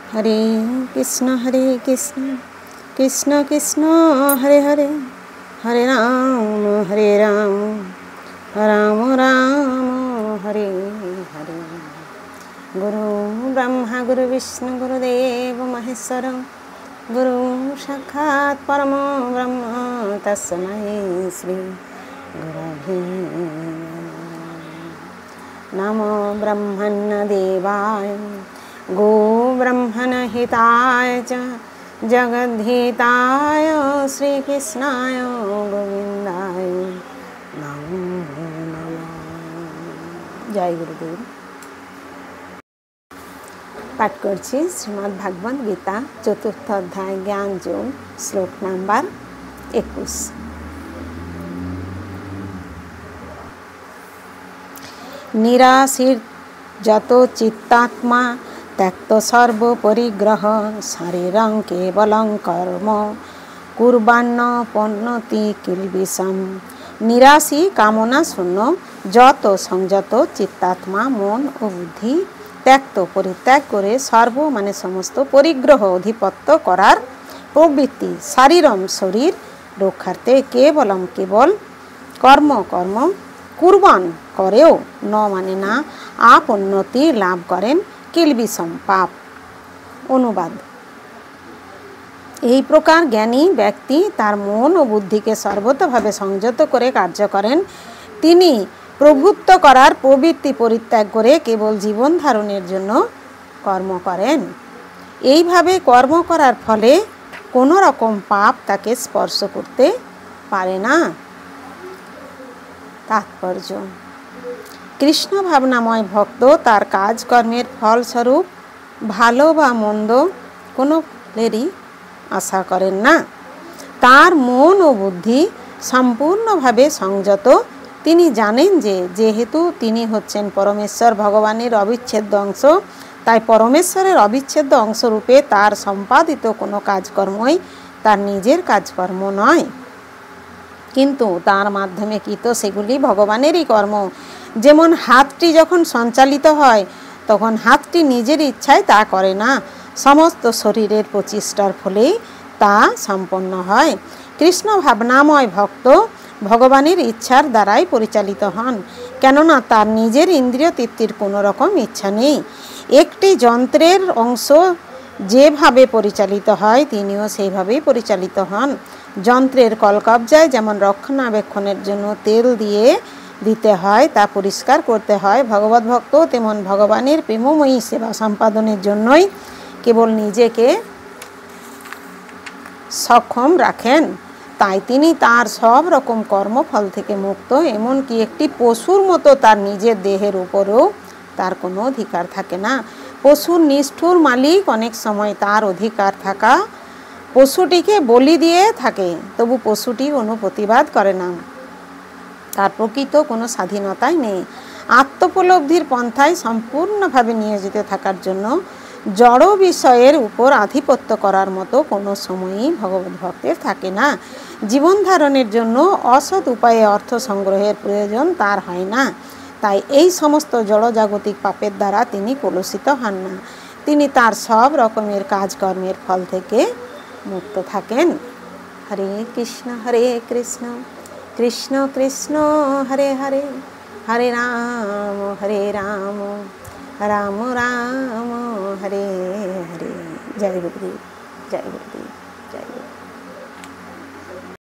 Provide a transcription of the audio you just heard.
हरे कृष्ण कृष्ण कृष्ण हरे हरे, हरे राम राम राम हरे हरे। गुरु ब्रह्मा गुरु विष्णु गुरुदेव महेश्वर, गुरु साक्षात् परम ब्रह्म तस्मै श्री गुरवे नमो। ब्रह्मण्य देवाय गो ब्रह्मण हिताय च जगद्धिताय श्रीकृष्णाय गोविंदाय नमो नमः। जय गुरुदेव। पाठ करছি श्रीमद् भागवत गीता चतुर्थ अध्याय ज्ञान जोग श्लोक नंबर 21। निराशीर जतो चित्तात्मा त्यक्त सर्व परिग्रह शरीरं केवलं कर्म कुर्वान्नपनोति किल्बिषम्। निराशी कामना शून्य যত সংযত চিত্তাত্মা মন ও বুদ্ধি ত্যক্ত পরিত্যাগ করে সর্ব মানে সমস্ত পরিগ্রহ অধিপত্য করার প্রবৃত্তি শারীরম শরীর রক্ষার্থে কেবলম কেবল কর্ম কর্ম কুর্বান করেও ন মানে না আপ উন্নতি লাভ করেন কিলবিষম পাপ। অনুবাদ। এই প্রকার জ্ঞানী ব্যক্তি তার মন ও বুদ্ধিকে সর্বতভাবে সংযত করে কার্য করেন। তিনি প্রভুত্ব করার প্রবৃত্তি পরিত্যাগ করে কেবল জীবন ধারণের জন্য কর্ম করেন। এইভাবে কর্ম করার ফলে কোনো রকম পাপ তাকে স্পর্শ করতে পারে না। তাৎপর্য। কৃষ্ণ ভাবনাময় ভক্ত তার কাজকর্মের ফলস্বরূপ ভালো বা মন্দ কোনো ফলেরই আশা করেন না। তার মন ও বুদ্ধি সম্পূর্ণভাবে সংযত। তিনি জানেন যে যেহেতু তিনি হচ্ছেন পরমেশ্বর ভগবানের অবিচ্ছেদ্য অংশ, তাই পরমেশ্বরের অবিচ্ছেদ্য অংশরূপে তার সম্পাদিত কোনো কাজকর্মই তার নিজের কাজকর্ম নয়, কিন্তু তার মাধ্যমে কৃত সেগুলি ভগবানেরই কর্ম। যেমন হাতটি যখন সঞ্চালিত হয় তখন হাতটি নিজের ইচ্ছায় তা করে না, সমস্ত শরীরের প্রচেষ্টার ফলেই তা সম্পন্ন হয়। কৃষ্ণ ভাবনাময় ভক্ত ভগবানের ইচ্ছার দ্বারাই পরিচালিত হন, কেননা তার নিজের ইন্দ্রিয় তৃপ্তির কোনো রকম ইচ্ছা নেই। একটি যন্ত্রের অংশ যেভাবে পরিচালিত হয় তিনিও সেইভাবেই পরিচালিত হন। যন্ত্রের কলকবজায় যেমন রক্ষণাবেক্ষণের জন্য তেল দিতে হয়, তা পরিষ্কার করতে হয়, ভগবত ভক্ত তেমন ভগবানের প্রেমময়ী সেবা সম্পাদনের জন্যই কেবল নিজেকে সক্ষম রাখেন। তাই তিনি তার সব রকম কর্মফল থেকে মুক্ত। এমনকি একটি পশুর মতো তার নিজের দেহের উপরেও তার কোনো অধিকার থাকে না। পশুর নিষ্ঠুর মালিক অনেক সময় তার অধিকার থাকা পশুটিকে বলি দিয়ে থাকে, তবু পশুটি কোনো প্রতিবাদ করে না। তার প্রকৃত কোনো স্বাধীনতাই নেই। আত্মোপলব্ধির পন্থায় সম্পূর্ণভাবে নিয়োজিত থাকার জন্য জড় বিষয়ের উপর আধিপত্য করার মতো কোনো সময়ই ভগবত ভক্তের থাকে না। জীবন ধারণের জন্য অসৎ উপায়ে অর্থ সংগ্রহের প্রয়োজন তার হয় না। তাই এই সমস্ত জড়জাগতিক পাপের দ্বারা তিনি কলুষিত হন না। তিনি তার সব রকমের কাজকর্মের ফল থেকে মুক্ত থাকেন। হরে কৃষ্ণ কৃষ্ণ কৃষ্ণ হরে হরে, হরে রাম রাম রাম হরে হরে। জয় গুরুদেব, জয় গুরুদেব।